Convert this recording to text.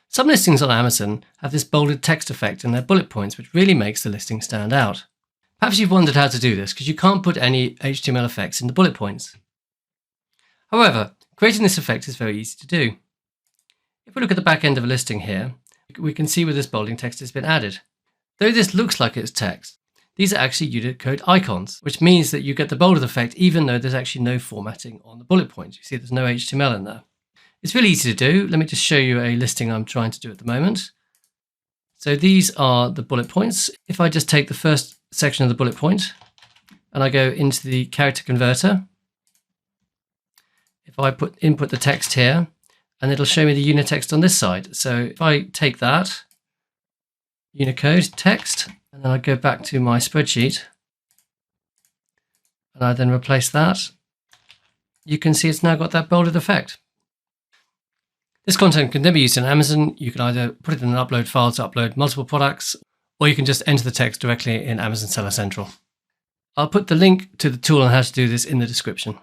Some listings on Amazon have this bolded text effect in their bullet points, which really makes the listing stand out. Perhaps you've wondered how to do this because you can't put any HTML effects in the bullet points. However, creating this effect is very easy to do. If we look at the back end of a listing here, we can see where this bolding text has been added. Though this looks like it's text, these are actually Unicode icons, which means that you get the bolded effect even though there's actually no formatting on the bullet points. You see there's no HTML in there. It's really easy to do. Let me just show you a listing I'm trying to do at the moment. So these are the bullet points. If I just take the first section of the bullet point and I go into the character converter, if I input the text here, and it'll show me the Unitext on this side. So if I take that Unicode text, and then I go back to my spreadsheet, and I then replace that, you can see it's now got that bolded effect. This content can then be used in Amazon. You can either put it in an upload file to upload multiple products, or you can just enter the text directly in Amazon Seller Central. I'll put the link to the tool on how to do this in the description.